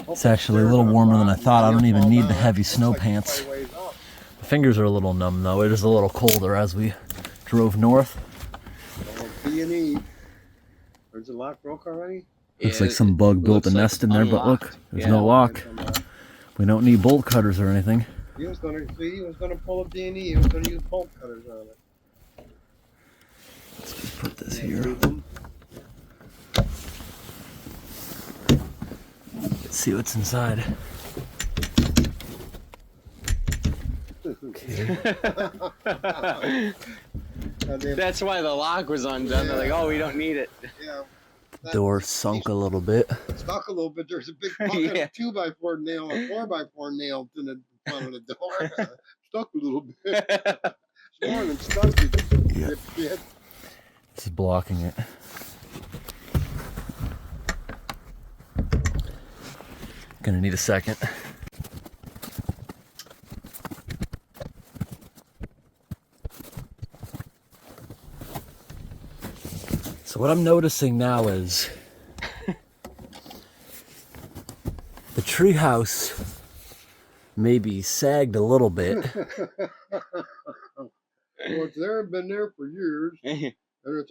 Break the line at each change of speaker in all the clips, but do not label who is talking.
It's actually a little warmer than I thought. I don't even need the heavy snow pants. My fingers are a little numb though. It is a little colder as we drove north.
B&E. There's a lock broke already?
Looks like some bug built a nest in there, but look, there's no lock. We don't need bolt cutters or anything.
He was gonna pull a B&E. He was gonna use bolt cutters on it.
Let's just put this here. Let's see what's inside. Okay.
That's why the lock was undone. They're like, oh, we don't need it.
Yeah.
Door sunk a little bit.
Stuck a little bit. There's a big bucket of 2x4 nail, a 4x4 nailed in the front of the door. Stuck a little bit. It's more than stuck.
Yeah. This is blocking it. Gonna need a second. So what I'm noticing now is the treehouse maybe sagged a little bit.
Well, it's there, been there for years. And it's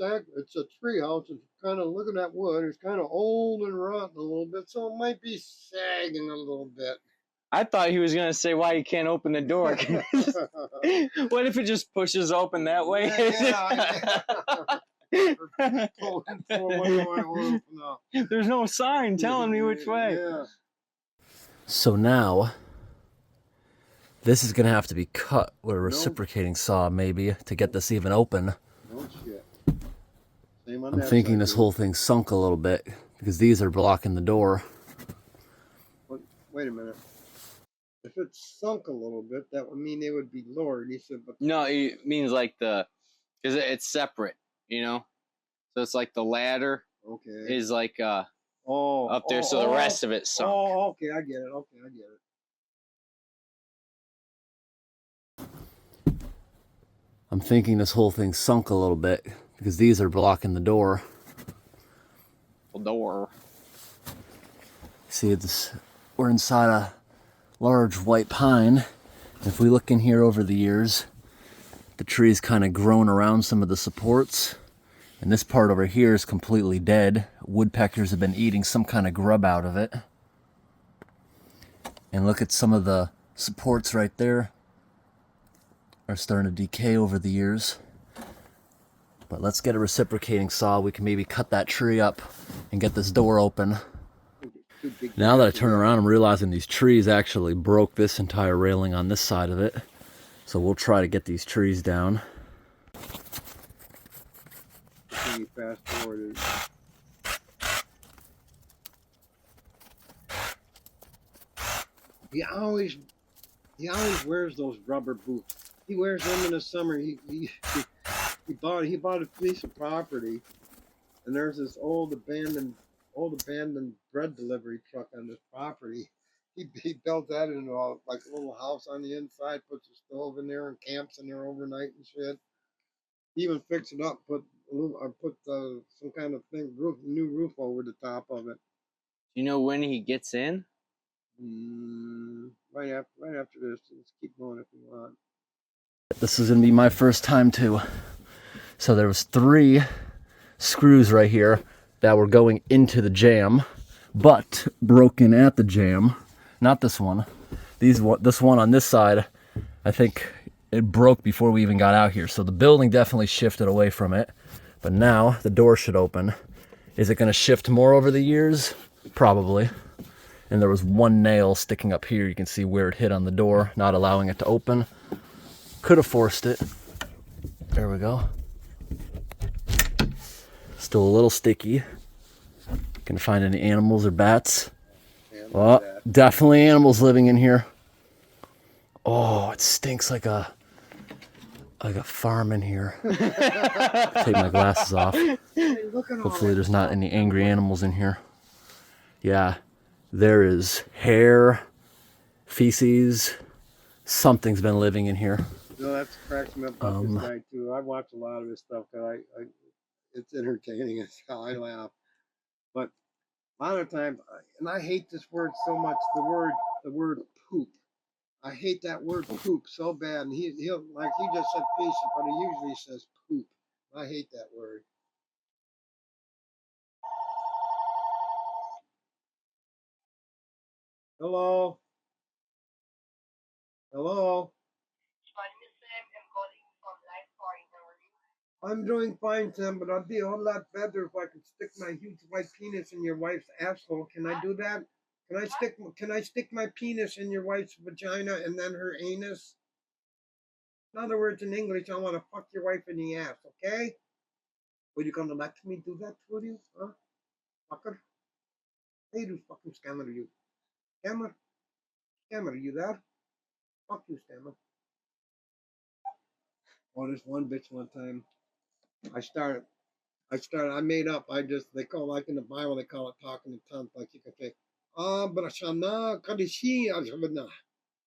a treehouse. It's kind of looking at wood. It's kind of old and rotten a little bit, so it might be sagging a little bit.
I thought he was going to say why you can't open the door. What if it just pushes open that way? There's no sign telling me which way.
Yeah.
So now, this is going to have to be cut with a reciprocating saw maybe to get this even open.
No shit.
I'm thinking this whole thing sunk a little bit because these are blocking the door.
Wait a minute. If it's sunk a little bit, that would mean they would be lowered. He said, but
no, it means like because it's separate, you know. So it's like the ladder is like up there, so the rest of it sunk.
Oh, okay, I get it. Okay, I get it.
I'm thinking this whole thing sunk a little bit because these are blocking the door.
The door.
See, we're inside a large white pine. If we look in here over the years, the tree's kind of grown around some of the supports. And this part over here is completely dead. Woodpeckers have been eating some kind of grub out of it. And look at some of the supports right there. Are starting to decay over the years. But let's get a reciprocating saw. We can maybe cut that tree up and get this door open. Now that I turn around, I'm realizing these trees actually broke this entire railing on this side of it. So we'll try to get these trees down.
Fast forwarded. He always wears those rubber boots. He wears them in the summer. He bought a piece of property, and there's this old abandoned bread delivery truck on this property. He built that into like a little house on the inside, puts a stove in there and camps in there overnight and shit. He even fixed it up, put some kind of new roof over the top of it.
You know when he gets in?
Right after this. Let's keep going if you want.
This is gonna be my first time too. So there was 3 screws right here that were going into the jamb, but broken at the jamb. Not this one. This one on this side, I think it broke before we even got out here. So the building definitely shifted away from it. But now the door should open. Is it going to shift more over the years? Probably. And there was 1 nail sticking up here. You can see where it hit on the door, not allowing it to open. Could have forced it. There we go. Still a little sticky. Can find any animals or bats? Oh, definitely animals living in here. Oh, it stinks like a farm in here. Take my glasses off. Hopefully there's not any angry animals in here. Yeah, there is hair, feces. Something's been living in here.
No, that's cracks me up about this guy too. I watch a lot of his stuff because it's entertaining. It's how I laugh. But A lot of times, and I hate this word so much. The word poop. I hate that word poop so bad. And he'll like he just said pieces, but he usually says poop. I hate that word. Hello. Hello. I'm doing fine, Tim, but I'd be a whole lot better if I could stick my huge white penis in your wife's asshole. Can I do that? Can I stick my penis in your wife's vagina and then her anus? In other words, in English, I want to fuck your wife in the ass, okay? Will you gonna let me do that for you? Huh? Fucker? Hey, you fucking scammer, you. Scammer? Scammer, you there? Fuck you, scammer. Oh, this one bitch one time. I made up. They call, like in the Bible, they call it talking in tongues. Like you can say, Brashana Kadishi Ajabana.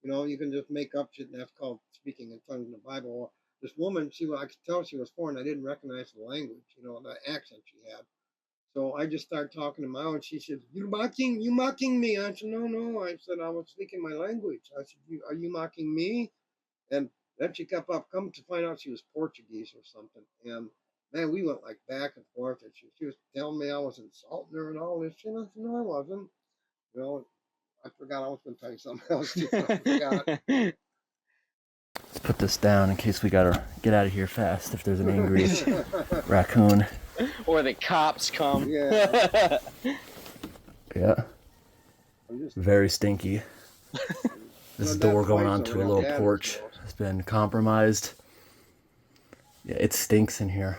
You know, you can just make up shit, and that's called speaking in tongues in the Bible. Well, this woman, I could tell she was foreign. I didn't recognize the language, you know, the accent she had. So I just started talking to my own. She said, you mocking me. I said, no. I said, I was speaking my language. I said, are you mocking me? And then she kept up, come to find out she was Portuguese or something. And man, we went like back and forth. And she was telling me I was insulting her and all this shit. I said, no, I wasn't. You know, I forgot I was going to tell you something else too. I forgot.
Let's put this down in case we gotta get out of here fast if there's an angry raccoon.
Or the cops come.
Yeah.
Yeah. Very stinky. This door going onto a little porch has been compromised. Yeah, it stinks in here.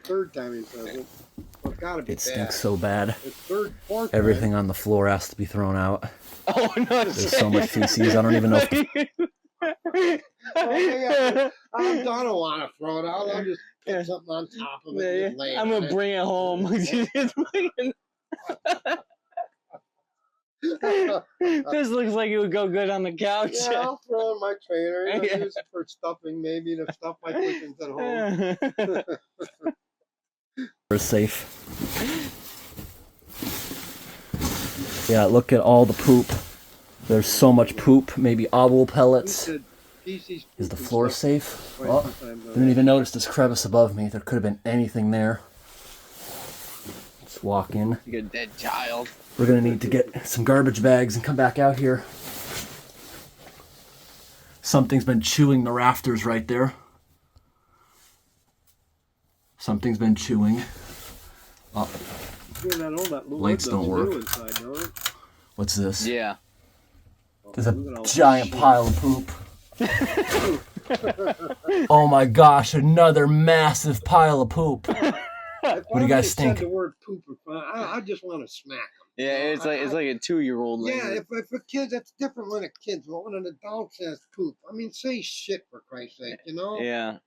Third time he says it. Well, it's gotta be
It stinks so bad.
It's fourth
Everything on the floor has to be thrown out.
Oh no!
There's so much feces. I don't even know if
I don't want to throw it out. I'll just put something on top of it. And lay
I'm gonna bring it home. This looks like it would go good on the couch.
Yeah, I'll throw in my trailer. Use it for stuffing, maybe to stuff my cushions at home.
we're safe. Yeah, look at all the poop. There's so much poop. Maybe owl pellets. Is the floor safe? Oh, didn't even notice this crevice above me. There could have been anything there. Let's walk in.
Like a dead child.
We're gonna need to get some garbage bags and come back out here. Something's been chewing the rafters right there. Something's been chewing. Oh, lights don't work. What's this?
Yeah.
There's a giant pile of poop. Oh my gosh, another massive pile of poop. What do you guys think?
The word poop, I just want to smack them.
Yeah, it's like a 2-year-old.
Yeah, if a kid, that's different when a kid, but when an adult says poop, I mean, say shit for Christ's sake, you know?
Yeah.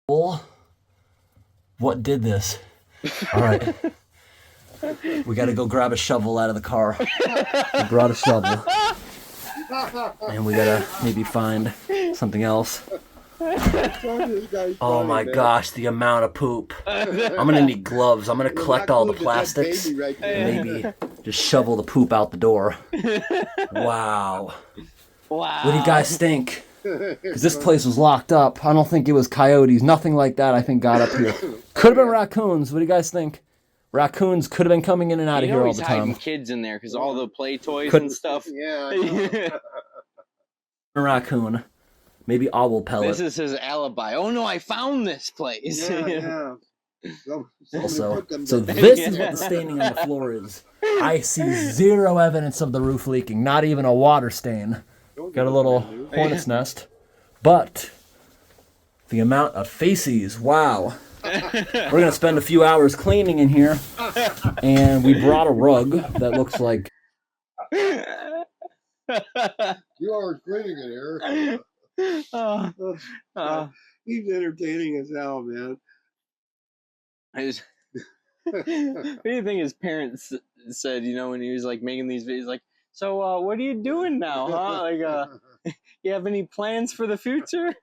Well, what did this? All right. We got to go grab a shovel out of the car. We brought a shovel. And we got to maybe find something else. Oh my gosh, the amount of poop. I'm going to need gloves. I'm going to collect all the plastics and maybe just shovel the poop out the door. Wow.
Wow.
What do you guys think? Because this place was locked up. I don't think it was coyotes. Nothing like that, I think, got up here. Could have been raccoons. What do you guys think? Raccoons could have been coming in and out of here all the time.
Kids in there because all the play toys and stuff.
Yeah.
A raccoon. Maybe owl pellet.
This is his alibi. Oh no, I found this place.
Yeah.
Also, so this is what the staining on the floor is. I see zero evidence of the roof leaking. Not even a water stain. Got a little hornet's nest. But the amount of feces, wow. We're going to spend a few hours cleaning in here. And we brought a rug that looks like...
You are cleaning in here. He's entertaining as hell, man.
What do you think his parents said, you know, when he was like making these videos, like, so what are you doing now, huh? Like, you have any plans for the future?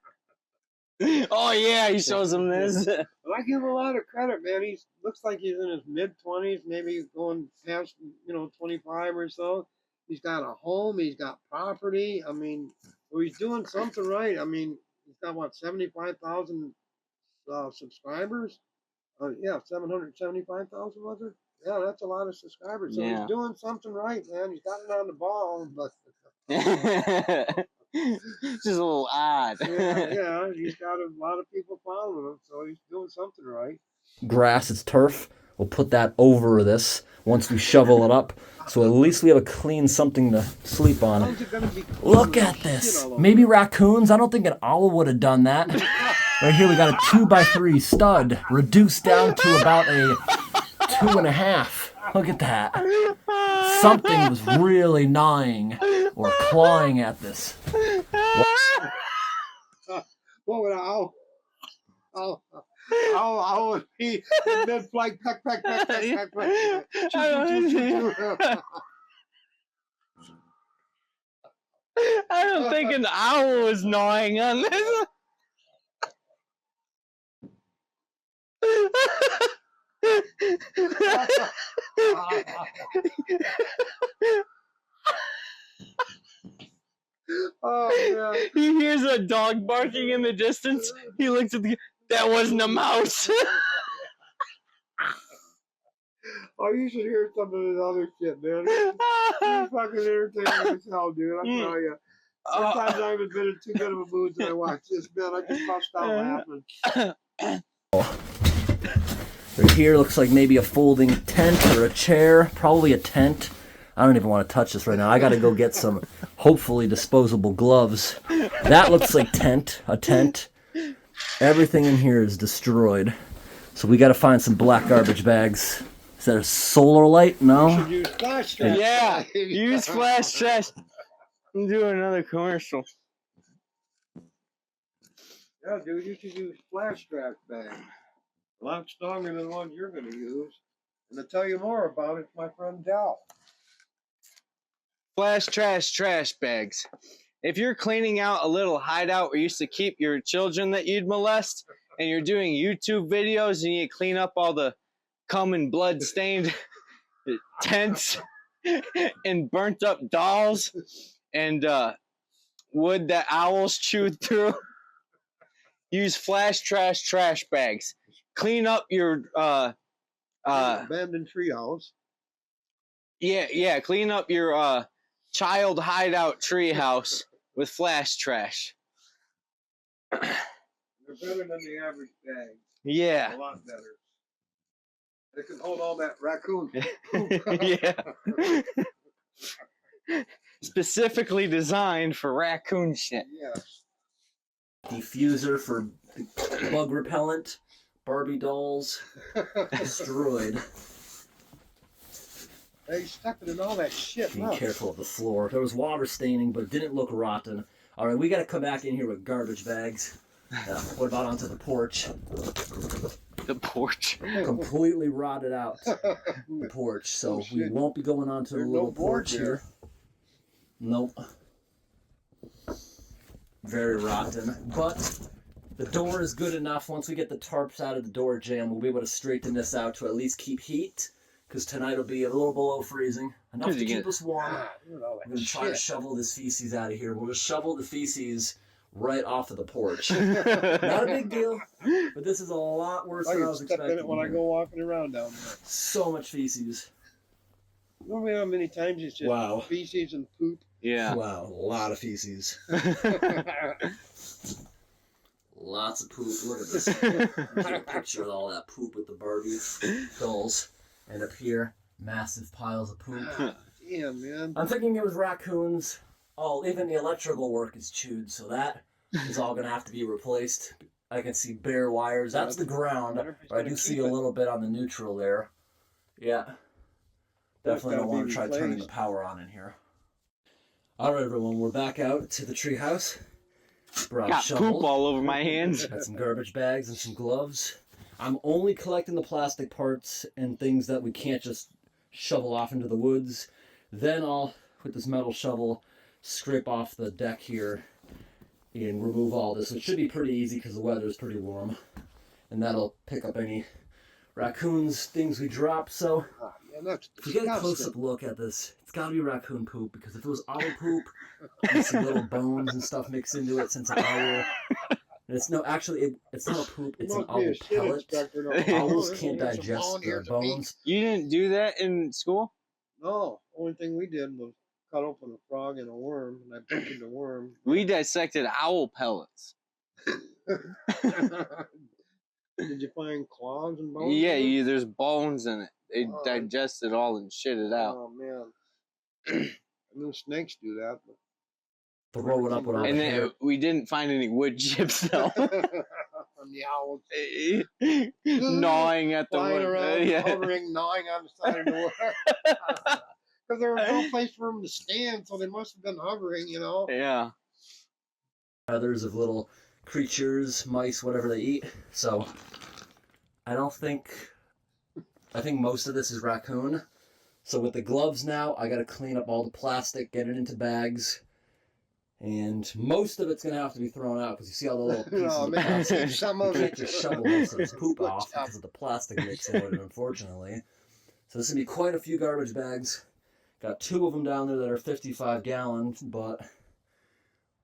Oh yeah, he shows him this.
But I give him a lot of credit, man. He looks like he's in his mid-20s, maybe going past 25 or so. He's got a home. He's got property. I mean, so he's doing something right. I mean, he's got what 75,000 subscribers. Yeah, 775,000 was it? Yeah, that's a lot of subscribers. So
Yeah.
he's doing something right, man. He's got it on the ball, but
Just a little odd.
yeah, he's got a lot of people following him, so he's doing something right.
Grass, it's turf. We'll put that over this once we shovel it up. So at least we have a clean something to sleep on.
How's it gonna be clean
Look
with
at
shit
this.
all over
Maybe
it?
raccoons. I don't think an owl would have done that. Right here we got a 2x3 stud reduced down to about a 2.5. Look at that. Something was really gnawing or clawing at this.
What would owl? Owl would be then like peck.
I don't think an owl was gnawing on this.
Oh man.
He hears a dog barking in the distance. He looks at the. That wasn't a mouse.
Oh, you should hear some of this other shit, man. It's fucking entertaining as hell, dude. I tell you. Sometimes I haven't been in too good of a mood when I watch this, man. I just bust out laughing.
Right here looks like maybe a folding tent or a chair. Probably a tent. I don't even want to touch this right now. I got to go get some hopefully disposable gloves. That looks like a tent. Everything in here is destroyed. So we got to find some black garbage bags. Is that a solar light?
You
No.
should use flash trash.
Yeah, use flash trash. I'm doing another commercial.
Yeah, dude, you should use flash trash bags. A lot stronger than the ones you're going to use. And to tell you more about it, my friend Dal.
Flash trash bags. If you're cleaning out a little hideout where you used to keep your children that you'd molest, and you're doing YouTube videos and you clean up all the cum and blood stained tents and burnt up dolls and wood that owls chewed through, use flash trash bags. Clean up your
abandoned treehouse.
yeah, clean up your child hideout treehouse with flash trash.
They're better than the average bag.
Yeah.
A lot better. They can hold all that raccoon.
Yeah. Specifically designed for raccoon shit.
Yes.
Diffuser for bug repellent. Barbie dolls destroyed.
Hey, stepping in all that shit.
Be
Look.
careful of the floor. There was water staining, but it didn't look rotten. All right, we got to come back in here with garbage bags. What about onto the porch?
The porch.
Completely rotted out. The porch. So we won't be going onto the
There's
little
no board
porch here. Nope. Very rotten. But the door is good enough. Once we get the tarps out of the door jamb, we'll be able to straighten this out to at least keep heat. Because tonight will be a little below freezing. Enough to keep us warm. We're going to try to shovel this feces out of here. We'll just shovel the feces right off of the porch. Not a big deal, but this is a lot worse than I was expecting.
I can step in it when I go walking around down there.
So much feces.
You know how many times it's just feces and poop?
Yeah.
Wow, a lot of feces. Lots of poop. Look at this. Get a picture of all that poop with the Barbie dolls. And up here, massive piles of poop.
Damn, man.
I'm thinking it was raccoons. Oh, even the electrical work is chewed, so that is all going to have to be replaced. I can see bare wires. That's the ground. But I do see a little bit on the neutral there. Yeah. Definitely don't want to try turning the power on in here. All right, everyone. We're back out to the treehouse.
Got poop all over my hands.
Got some garbage bags and some gloves. I'm only collecting the plastic parts and things that we can't just shovel off into the woods. Then I'll, with this metal shovel, scrape off the deck here and remove all this. It should be pretty easy because the weather is pretty warm. And that'll pick up any raccoons, things we drop. So
Yeah, that's
if you get a
disgusting.
close-up look at this, it's got to be raccoon poop, because if it was owl poop, you see little bones and stuff mixed into it since an owl. And it's no, actually, it's not a poop, it's an
Must be a
owl
shit
pellet.
inspector. No.
Owls
There's
can't
some
digest
volunteers
their
at me.
bones.
You didn't do that in school?
No, only thing we did was cut open a frog and a worm, and I butchered the worm.
We dissected owl pellets.
Did you find claws and bones?
Yeah,
in it?
there's bones in it. They
Oh.
digest it all and shit it out.
Oh man, I knew snakes do that.
Throw it up with all
And
the hair.
then we didn't find any wood chips though.
From the owls
Gnawing at the
flying
wood.
around,
Yeah.
hovering, gnawing on the side of the wood. Because there was no place for them to stand, so they must have been hovering, you know.
Yeah.
Feathers of little creatures, mice, whatever they eat. So I think most of this is raccoon. So with the gloves now, I got to clean up all the plastic, get it into bags, and most of it's going to have to be thrown out because you see all the little pieces
No,
of
man,
plastic.
some
You
of
can't
it.
just shovel most of this poop off because of the plastic mixing with it, unfortunately. So this is going to be quite a few garbage bags. Got 2 of them down there that are 55 gallons, but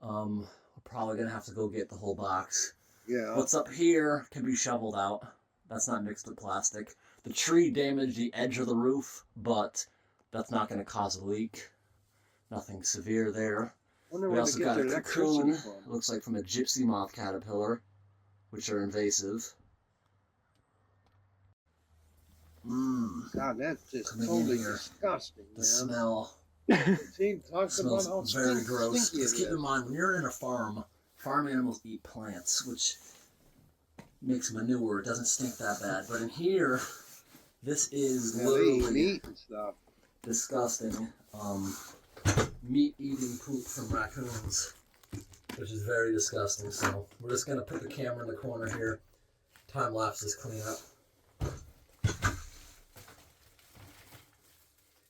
we're probably going to have to go get the whole box.
Yeah.
What's up here can be shoveled out. That's not mixed with plastic. The tree damaged the edge of the roof, but that's not going to cause a leak. Nothing severe there.
Wonder
We
where
also
they get
got a
their
cocoon,
electricity from.
looks like from a gypsy moth caterpillar, which are invasive.
God, that's just
Come in
totally
here.
disgusting,
The
man.
smell
See, talks about how
smells very gross.
stinky
Just
it
keep
is.
in mind, when you're in a farm animals eat plants, which makes manure. It doesn't stink that bad. But in here, this is
Yeah, they eat
literally
meat and stuff.
disgusting. Meat-eating poop from raccoons, which is very disgusting. So we're just gonna put the camera in the corner here. Time lapse this cleanup.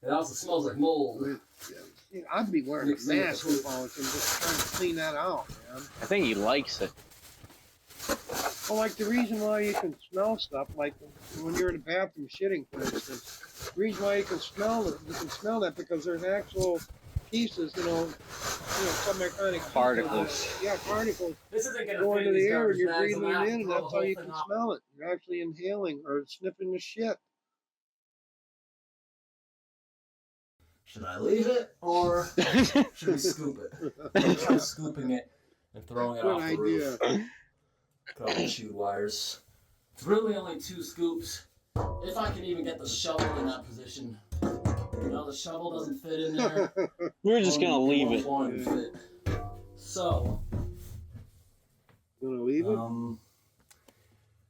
It also smells like mold.
Yeah, I'd be wearing a
Mixed in with
mask
the
if I was just trying to clean that out, man.
I think he likes it.
Well, like the reason why you can smell stuff, like when you're in the bathroom shitting, for instance, the reason why you can smell that because there's actual pieces, some kind of
Particles.
Yeah, particles
This isn't gonna
go
fit
into
these
the air
garbage
and you're
bags. I'm
breathing
gonna
it
have
in,
to
and
throw
that's
the
how
whole
you
thing
can
out.
smell it. You're actually inhaling or sniffing the shit.
Should I leave it or should we scoop it? I'm trying scooping it and throwing it
Good
off the
idea.
roof. Got all the chewed wires. It's really only 2 scoops. If I can even get the shovel in that position. The shovel doesn't fit in there.
We're just gonna
Only
leave it.
one fit. So,
You gonna leave it?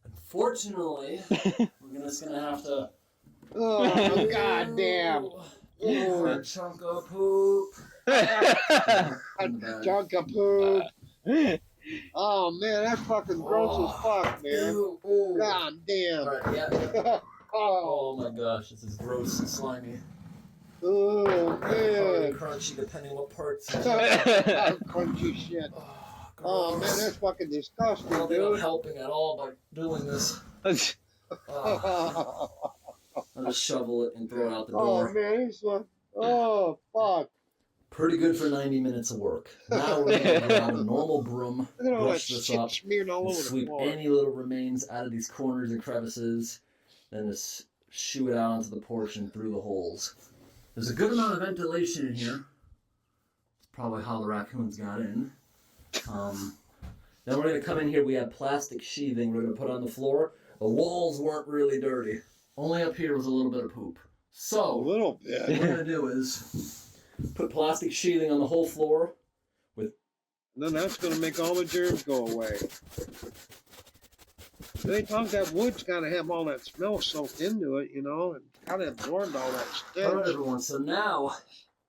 unfortunately, we're just gonna have to.
Oh, goddamn.
A chunk of poop.
Junk of poop. Oh, man, that's fucking gross as fuck, man.
Ooh.
God damn.
Alright, yeah.
Oh,
Oh my gosh, this is gross and slimy.
oh,
Or
man.
crunchy, depending what parts.
Crunchy shit. Oh, man,
Gross.
that's fucking
I
disgusting,
don't think I'm
dude.
helping at all by doing this. Oh, I'll just shovel it and throw it out the
Oh,
door.
man, this one. Oh, fuck.
Pretty good for 90 minutes of work. Now we're going to grab a normal broom,
Look at all that
brush this
shit
up,
smeared all
and
over the
sweep
floor.
any little remains out of these corners and crevices, then just shoo it out onto the porch and through the holes. There's a good amount of ventilation in here. It's probably how the raccoons got in. Then we're going to come in here. We have plastic sheathing we're going to put on the floor. The walls weren't really dirty. Only up here was a little bit of poop.
A
So,
little
what we're
bit.
going to do is put plastic sheathing on the whole floor.
And then that's going to make all the germs go away. They talk that wood's got to have all that smell soaked into it, and got to absorb all that
All right,
stench.
everyone. So now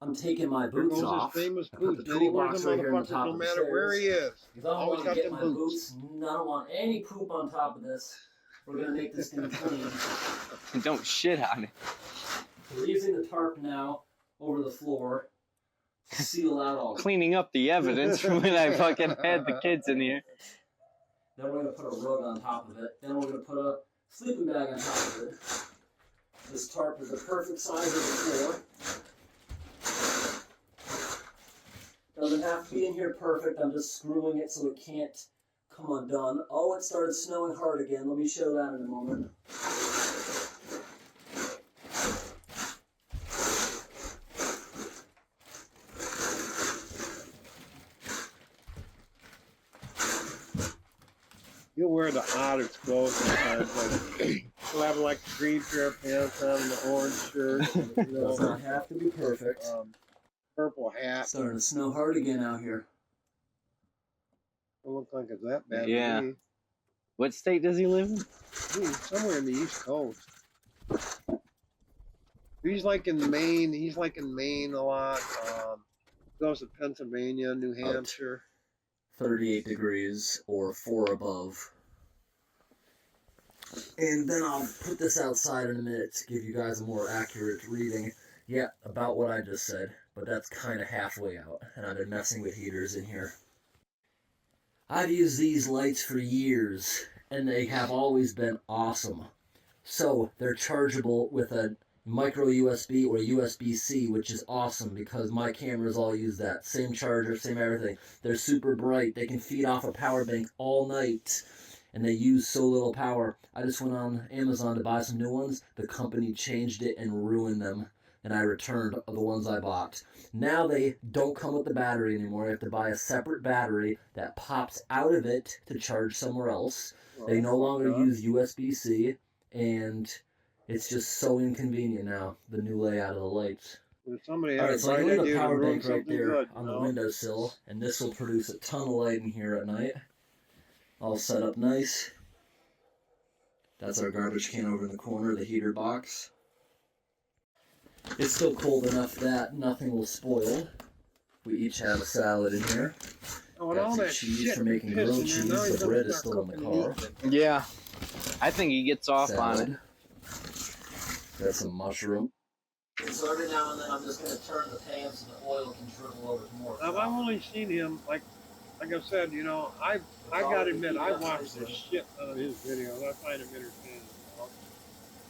I'm taking my
There
boots
goes
off.
his famous
I put
boots.
the
Then he wears
toolbox
them
right here on the
motherfuckers
top
no
of the
matter where he
stairs.
is.
Because I don't
Always
want
got
to get
them
my
boots.
boots. I don't want any poop on top of this. We're going to make this thing clean.
Don't shit on it.
We're using the tarp now over the floor. seal out all.
Cleaning up the evidence from when I fucking had the kids in here.
Then we're gonna put a rug on top of it. Then we're gonna put a sleeping bag on top of it. This tarp is the perfect size of the floor. Doesn't have to be in here perfect. I'm just screwing it so it can't come undone. Oh, it started snowing hard again. Let me show that in a moment.
You'll wear the oddest clothes sometimes. Like, you'll have like a green pair of pants on and an orange shirt. And, you know,
Does not have to be perfect.
Purple hat.
Starting to snow hard again out here.
Don't look like it's that bad.
Yeah.
To me.
What state does he live in?
He's somewhere in the East Coast. He's like in Maine. He's like in Maine a lot. Goes to Pennsylvania, New Hampshire.
38 degrees or 4 above. And then I'll put this outside in a minute to give you guys a more accurate reading. Yeah, about what I just said, but that's kind of halfway out, and I've been messing with heaters in here. I've used these lights for years, and they have always been awesome. So, they're chargeable with a micro USB or USB-C, which is awesome because my cameras all use that. Same charger, same everything. They're super bright. They can feed off a power bank all night, and they use so little power. I just went on Amazon to buy some new ones. The company changed it and ruined them, and I returned the ones I bought. Now they don't come with the battery anymore. You have to buy a separate battery that pops out of it to charge somewhere else. They no longer use USB-C, and it's just so inconvenient now, the new layout of the lights.
Somebody
Alright, so I can leave a power bank right there
good,
on the windowsill, and this will produce a ton of light in here at night. All set up nice. That's our garbage can over in the corner, the heater box. It's still cold enough that nothing will spoil. We each have a salad in here.
Oh, and
Got
all
some
that
cheese
shit
for making grilled
pissing
cheese.
there. Now he's
The
gonna
bread is
start
still in the
cooking
car.
meat.
Yeah. I think he gets off on it.
Got some mushroom. So every now and then I'm just going to turn the pan so the oil can dribble over to more.
I've only seen him, like I said, you know, I gotta admit, I watched the shit out of his videos. I find him entertaining. You know?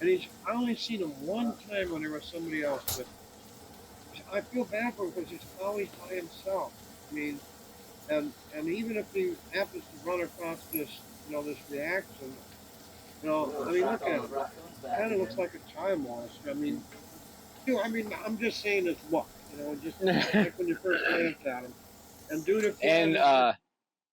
And I only seen him one time when there was somebody else, but I feel bad for him because he's always by himself. I mean, and even if he happens to run across this, you know, this reaction, you know, I mean, look at him. Kind of looks like a child molester. I mean, I'm just saying it's luck, you know, just like when you first glance at him. And dude, if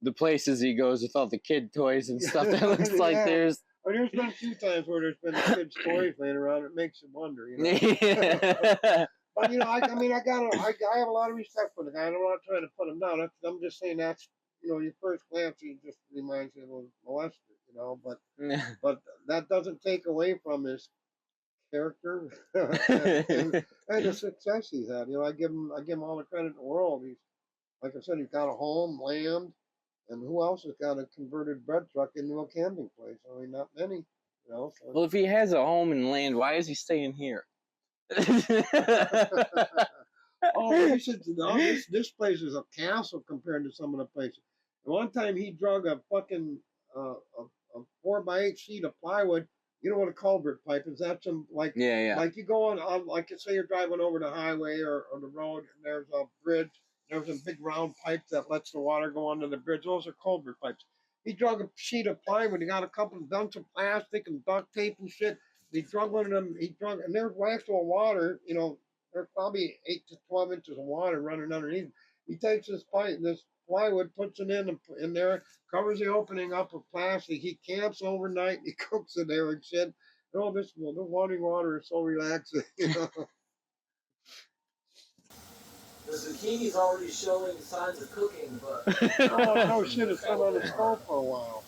the places he goes with all the kid toys and stuff, that looks like there's...
Well, there's been a few times where there's been kids' toys laying around. It makes you wonder, you know.
Yeah.
But, you know, I have a lot of respect for the guy. I'm not trying to put him down. I'm just saying that's, you know, your first glance, he just reminds you of a molester, you know. But that doesn't take away from his character and the success he's had. You know, I give him all the credit in the world. He's, like I said, he's got a home, land, and who else has got a converted bread truck into a camping place? I mean, not many, you know. So.
Well, if he has a home and land, why is he staying here?
Oh, he said, no, this place is a castle compared to some of the places. And one time he drug a fucking a 4x8 sheet of plywood. You know what a culvert pipe is? That's some like like you go on like say you're driving over the highway or the road and there's a bridge. There's a big round pipe that lets the water go under the bridge. Those are culvert pipes. He drug a sheet of plywood. He got a couple of bunch of plastic and duct tape and shit. He drug one of them. And there's actual water. You know, there's probably 8 to 12 inches of water running underneath. He takes this plywood, puts it in there, covers the opening up with plastic. He camps overnight. He cooks in there and shit. Oh, the running water is so relaxing. You know.
The zucchini's already showing signs of cooking, but...
Oh, no shit, it's been on the stove for a while.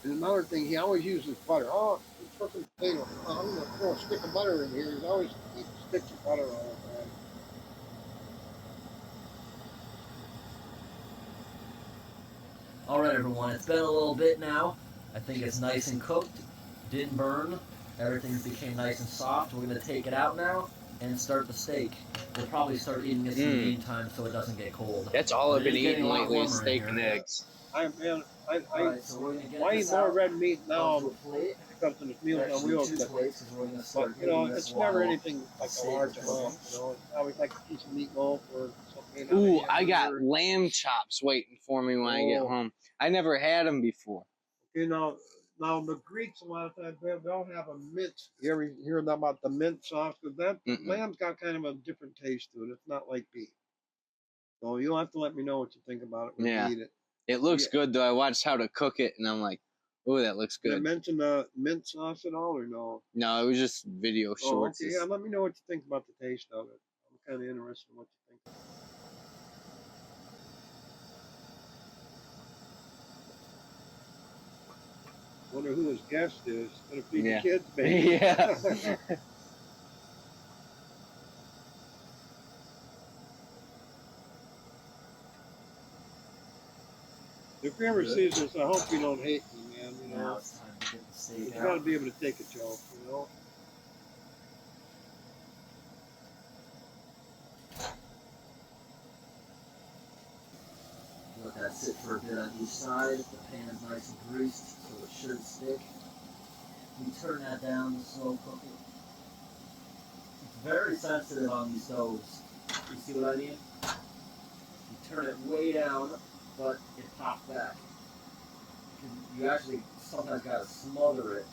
And another thing, he always uses butter. Oh, he's cooking potato. Oh, I'm going to throw a stick of butter in here. He's always eating sticks of butter all the time.
Alright everyone, it's been a little bit now. I think it's nice and cooked. Didn't burn. Everything became nice and soft. We're going to take it out now. and start the steak. We'll probably start eating this in the meantime so it doesn't get cold.
That's all I've
But it
been
is getting
eating
a lot
lately is
warmer in
steak
here.
and eggs.
Alright, so we're gonna get
I
this
eat more
out
red meat now
onto a plate.
because of the Meals on
Actually,
Wheels,
2
but
plates because we're gonna start
you know,
giving this
it's never
while
anything like a
steak
large
is
amount.
cooking.
You know, it's always like a piece of meatloaf or something.
Ooh, I got lamb chops waiting for me when I get home. I never had them before.
You know, now the Greeks a lot of times they'll have a mint. You ever hear about the mint sauce? Because that lamb's got kind of a different taste to it. It's not like beef. So you'll have to let me know what you think about it when you eat it.
It looks good though. I watched how to cook it, and I'm like, "Oh, that looks
Did I
good."
mention the mint sauce at all, or no?
No, it was just video shorts.
Oh, okay. Yeah, let me know what you think about the taste of it. I'm kind of interested in what you think. Wonder who his guest is. Gonna feed the kids, baby.
Yeah.
If you ever see this, I hope you don't hate me, man. You
Now
know,
it's time to get the steak
you
out.
gotta be able to take a joke, you know.
Let that sit for a bit on each side. The pan is nice and greased, so it should stick. We turn that down to slow cook it. It's very sensitive on these stoves. You see what I mean? You turn it way down, but it pops back. You actually sometimes gotta smother it.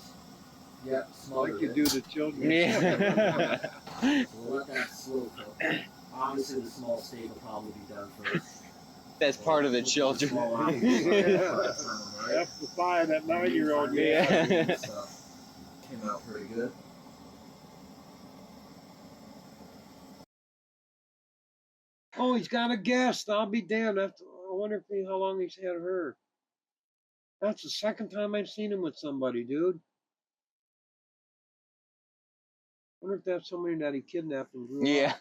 Yep, smother
Like you
it.
do to children.
Yeah.
So we'll let that slow cook. Obviously, the small steak will probably be done first.
That's part of the children.
That's the fire that 9-year-old.
Yeah.
Came out pretty good.
Oh, he's got a guest. I'll be damned. I wonder if how long he's had her. That's the second time I've seen him with somebody, dude. I wonder if that's somebody that he kidnapped and grew
Yeah.
up.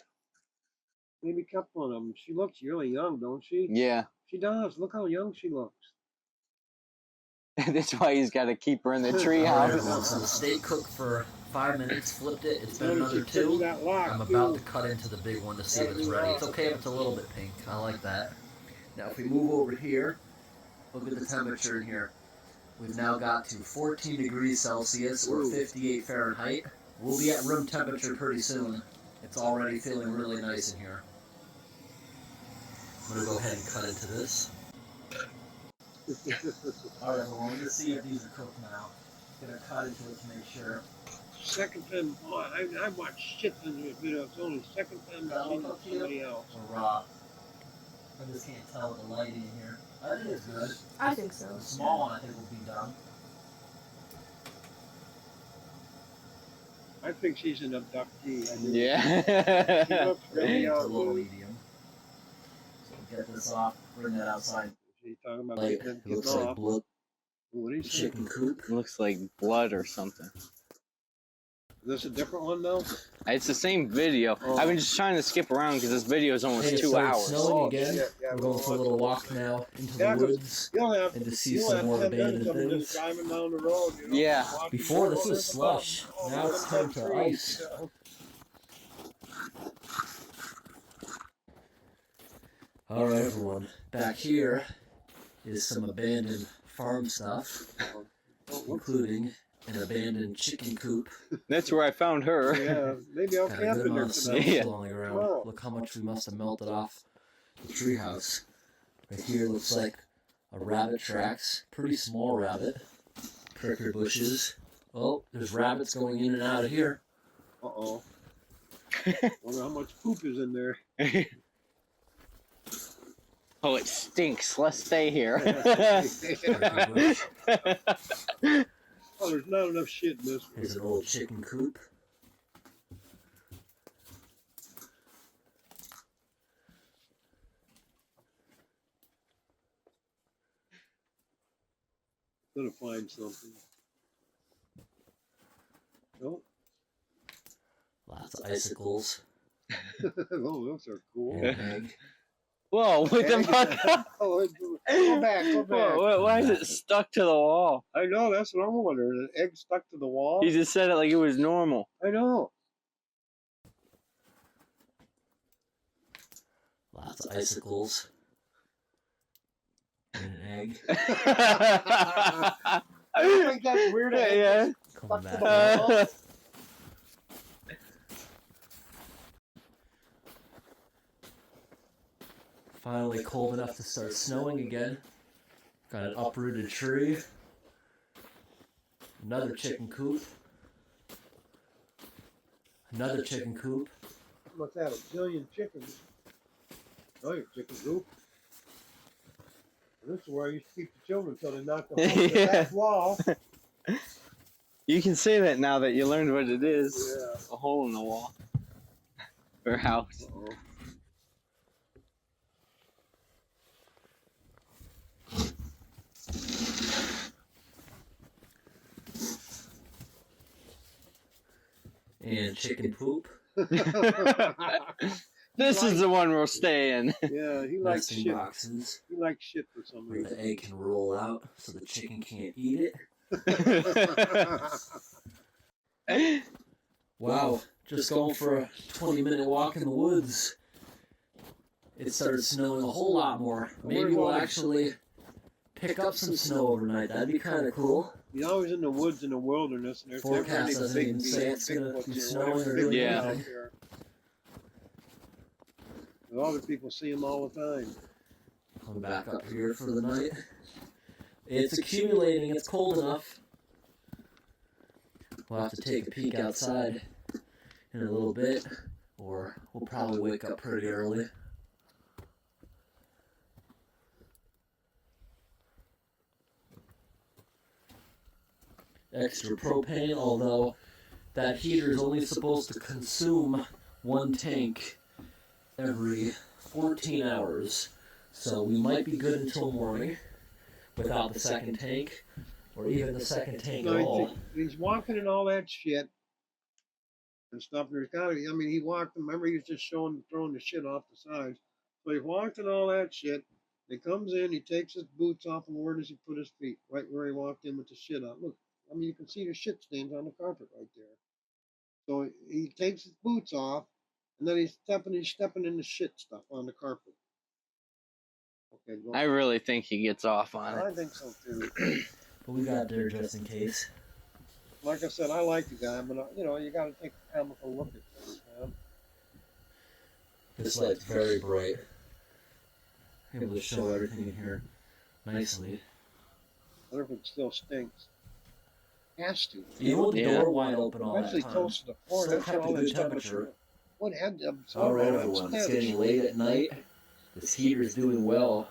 Maybe a couple of them. She looks really young, don't she?
Yeah.
She does. Look how young she looks.
That's why he's got to keep her in the
Alright,
treehouse.
everyone, so the steak cooked for 5 minutes, flipped it, it's been
Notice
another
she turned
2.
that lock,
I'm
too.
about to cut into the big one to see if it's ready. It's okay if it's a little bit pink, I like that. Now if we move over here, look at the temperature in here. We've now got to 14 degrees Celsius or 58 Fahrenheit. We'll be at room temperature pretty soon. It's already feeling really nice in here. I'm gonna go ahead and cut into this. Alright, well, we're gonna see if these are cooked now. Gonna cut into it to make sure.
Second time, I watched shit in this video. It's only the second time I've seen it with somebody else.
Or raw. I just can't tell with the lighting in here. I think it's good.
I think so.
The small one I think will be done.
I think she's an abductee. I mean,
Yeah.
she looks really
It's a little
out.
medium. So we'll get this off, bring that outside.
She's talking about
Like,
getting
it looks
off.
like blood,
What do you say?
chicken coop.
Looks like blood or something.
Is this a different one though?
It's the same video.
Oh.
I've been just trying to skip around because this video is almost
Hey, it
2
started
hours.
snowing again.
shit, yeah,
We're going for a little walk now into
Yeah,
the woods.
You'll have
And to see
you'll
some
have
more
10 minutes
abandoned
of them
things.
just driving down the road. You know,
Yeah.
watching
Before this
photos
was slush.
about-
Now it's time to
trees.
ice. Alright everyone, back here is some abandoned farm stuff, including an abandoned chicken coop.
That's where I found her.
Yeah, maybe I'll
Got a
camp
good
in there
amount of snow
tonight.
Yeah.
still on the ground.
Wow.
Look how much we must have melted off the treehouse. Right here looks like a rabbit tracks. Pretty small rabbit. Pricker bushes. Oh, there's rabbits going in and out of here.
Uh-oh. Wonder how much poop is in there.
Oh, it stinks. Let's stay here.
Pricker bush.
Oh, there's not enough shit in this.
Here's an old chicken coop.
Gonna find something. Nope.
Lots of icicles.
Oh, those are cool.
And an egg.
Whoa, what the fuck?
Oh, go back, go back.
Whoa, why is it stuck to the wall?
I know, that's what I'm wondering. An egg stuck to the wall?
He just said it like it was normal.
I know.
Lots of icicles. And an egg.
I think that's weird.
Yeah.
Coming back out. Finally cold enough to start snowing again. Got an uprooted tree. Another chicken coop. Another chicken coop.
Must have a zillion chickens. Oh, your chicken coop. And this is where I used to keep the children until they knocked them off the back wall.
You can say that now that you learned what it is.
Yeah.
A hole in the wall. Or house.
Uh-oh.
And chicken poop.
This is the one we'll stay in.
Yeah, he likes
Nesting
shit.
boxes
He likes shit for some
where the
reason.
egg can roll out so the chicken can't eat it. Wow, just going for a 20-minute walk in the woods. It started snowing a whole lot more. Maybe we'll actually pick up some snow overnight. That'd be kind of cool.
He's always in the woods in the wilderness, and there's
Forecast
never any
doesn't
big
even say it's gonna
Bigfoots
be
or
snowing
whatever
or
they're doing
Yeah.
out there. And other people see him all the time.
I'm back up here for the night. It's accumulating. It's cold enough. We'll have to take a peek outside in a little bit, or we'll probably wake up pretty early. Extra propane, although that heater is only supposed to consume one tank every 14 hours. So we might be good until morning without the second tank, or even the second tank at all.
He's walking in all that shit and stuff. There's gotta be, I mean, he walked, remember he was just throwing the shit off the sides. So he walked in all that shit. He comes in, he takes his boots off, and where does he put his feet? Right where he walked in with the shit on. Look, I mean, you can see the shit stains on the carpet right there. So he takes his boots off, and then he's stepping in the shit stuff on the carpet. Okay, go.
I really think he gets off on
I
it.
think so too.
But we got there just in case.
Like I said, I like the guy, but you know, you got to take a chemical look at things, man.
This light's very bright. Able to show everything in here nicely.
I wonder if it still stinks. Has to.
Even with the
Yeah.
door wide open all that
Eventually
time.
toasted the floor.
Still
That's
kept
all
a
that
good
stuff.
temperature.
What had to absorb
All right,
all that
everyone. It's
stuff?
getting late at night. This heater's doing well.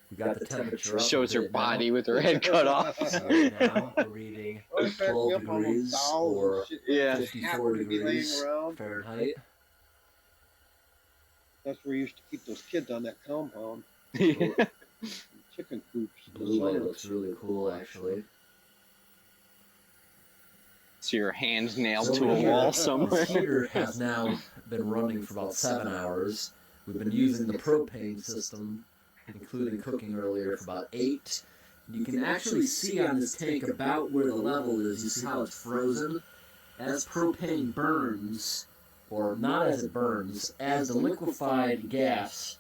We got the temperature up.
Shows
a
her
bit
body
now.
with her head cut off.
So now we're reading
Oh, it cracked me
12
up on those
degrees
dolls
or
and shit.
Yeah.
Just
54
happened to be laying
degrees
around.
Fahrenheit.
That's where you used to keep those kids on that compound.
Yeah.
Chicken coops.
Blue light looks really cool, actually.
So your hand nailed
So
to a
here,
wall somewhere.
This heater has now been running for about 7 hours. We've been using the propane system, including cooking earlier, for about 8. You can actually see on this tank about where the level is. You see how it's frozen? As propane burns, or not as it burns, as the liquefied gas,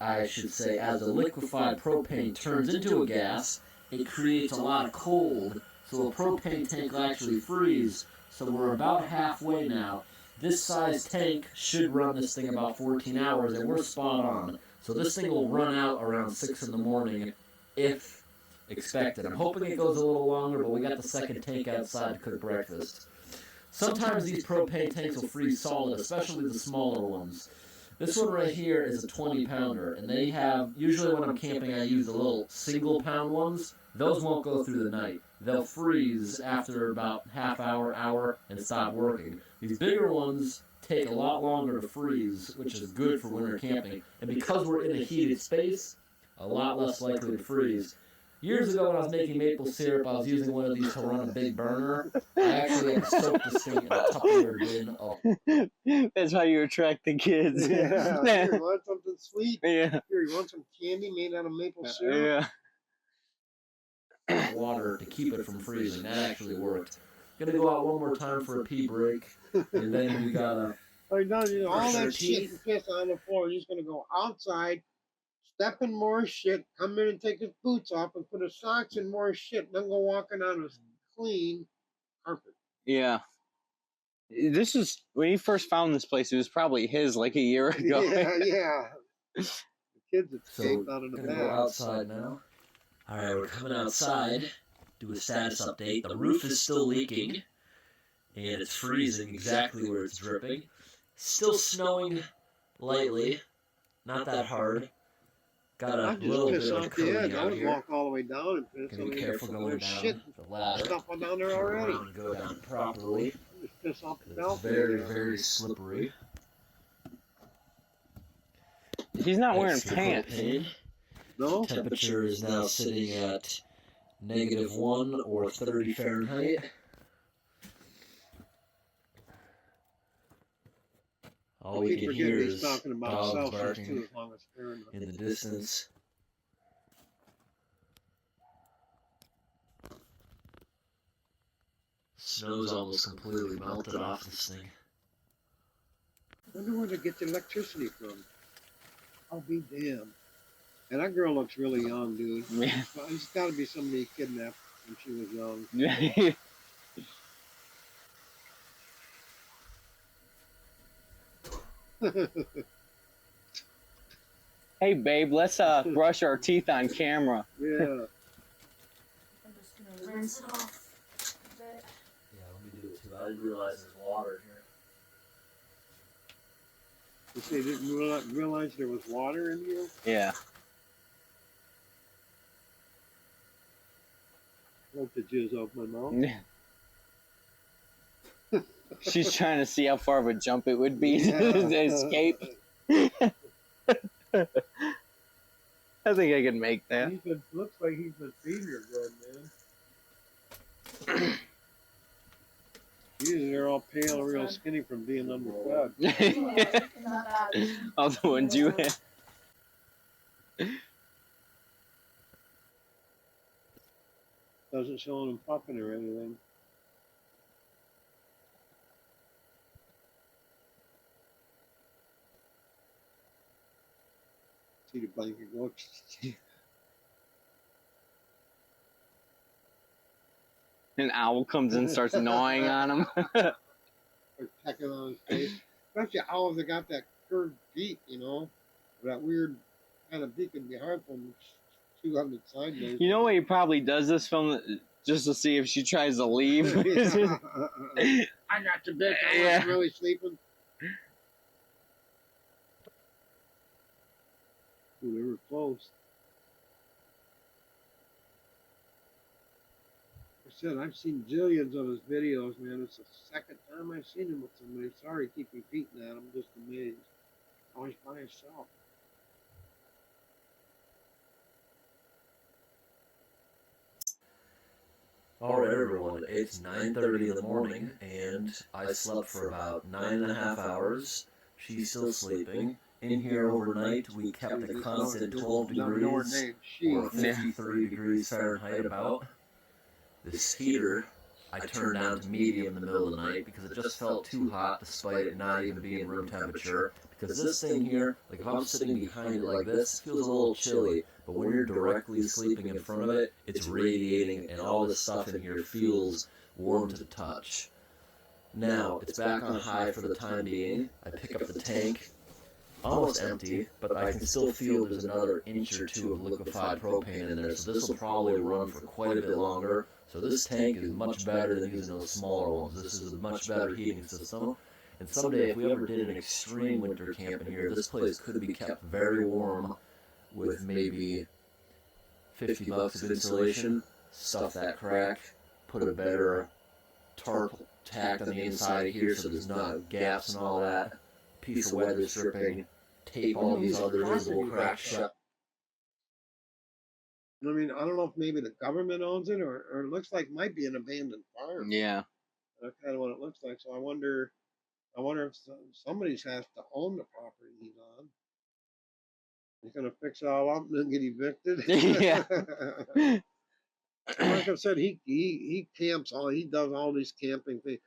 I should say, as the liquefied propane turns into a gas, it creates a lot of cold. So a propane tank will actually freeze. So we're about halfway now. This size tank should run this thing about 14 hours, and we're spot on. So this thing will run out around 6 in the morning, if expected. I'm hoping it goes a little longer, but we got the second tank outside to cook breakfast. Sometimes these propane tanks will freeze solid, especially the smaller ones. This one right here is a 20-pounder, and they have, usually when I'm camping I use the little single-pound ones. Those won't go through the night. They'll freeze after about half hour, and stop working. These bigger ones take a lot longer to freeze, which is good for winter camping. And because we're in a heated space, a lot less likely to freeze. Years ago when I was making maple syrup, I was using one of these to run a big burner. I actually had to soak this thing in a Tupperware bin. Oh,
That's how you attract the kids.
Yeah. Here, you want something sweet?
Yeah.
Here, you want some candy made out of maple syrup?
Yeah.
water to keep it from freezing. That actually worked. Gonna go out one more time for a pee break, and then we gotta
Like, no, you know, all
Brush our
that shit
teeth.
and piss on the floor. He's gonna go outside, step in more shit, come in and take his boots off and put his socks in more shit, and then go walking on his clean carpet.
Yeah. This is when he first found this place. It was probably his like a year ago.
Yeah. The kids escaped out of the
gonna
back.
go outside now. All right, we're coming outside. Do a status update. The roof is still leaking, and it's freezing exactly where it's dripping. Still snowing lightly, not that hard. Got a
I just
little
piss
bit of
off the edge.
coating
I
out
would
here.
walk all the way down and piss.
Gonna be careful going
shit
down the ladder.
stuff on down there
Turn
already.
around and go down properly.
Just piss off the
It's
balcony.
very, very slippery.
He's not wearing
That's the
pants.
propane.
No?
Temperature is now sitting at -1 or 30 Fahrenheit. All we can hear
he's
is
talking about
dogs
Celsius
barking
too, as long as Fahrenheit.
in the distance. Snow's almost completely melted off this thing.
I wonder where they get the electricity from. I'll be damned. And that girl looks really young, dude.
Yeah.
It's got to be somebody kidnapped when she was young.
Hey, babe, let's brush our teeth on camera.
Yeah.
I'm just gonna rinse it off a bit.
Yeah, let me do it too. I didn't realize there's water here.
You say didn't realize there was water in here?
Yeah.
Hope the jizz off my mouth.
She's trying to see how far of a jump it would be to escape. I think I can make that.
Looks like he's been feeding her good, man. Usually they're all pale and real skinny from being underfed.
Not bad.
All the ones you have.
Doesn't show him puffing or anything. See the blanket go.
An owl comes in and starts gnawing on him.
Or pecking on his face. Especially owls that got that curved beak, you know. That weird kind of beak would be hard for them to chew on it sideways.
You know what? He probably does this film just to see if she tries to leave.
I got your bitch. I
Yeah.
was really sleeping. Ooh, they were close. I said, I've seen jillions of his videos, man. It's the second time I've seen him with somebody. Sorry to keep repeating that. I'm just amazed. Always by himself.
Alright everyone, it's 9:30 in the morning, and I slept for about 9.5 hours. She's still sleeping. In here overnight, we kept a constant 12 degrees or 53 degrees Fahrenheit about. This heater, I turned down to medium in the middle of the night because it just felt too hot despite it not even being room temperature. Because this thing here, like if I'm sitting behind it like this, it feels a little chilly. But when you're directly sleeping in front of it, it's radiating and all this stuff in here feels warm to the touch. Now, it's back on high for the time being. I pick up the tank, almost empty, but I can still feel there's another inch or two of liquefied propane in there, so this will probably run for quite a bit longer. So this tank is much better than using those smaller ones. This is a much better heating system. And someday, if we ever did an extreme winter camp in here, this place could be kept very warm with maybe $50 of insulation, stuff that crack, put a better tarp tacked on the inside of here so there's not gaps and all that, piece of weather stripping, tape all these other visible cracks shut.
I mean, I don't know if maybe the government owns it or it looks like it might be an abandoned farm.
Yeah.
That's kind of what it looks like. So I wonder if somebody has to own the property he's on. He's gonna fix it all up and then get evicted.
Yeah.
Like I said, he camps he does all these camping things.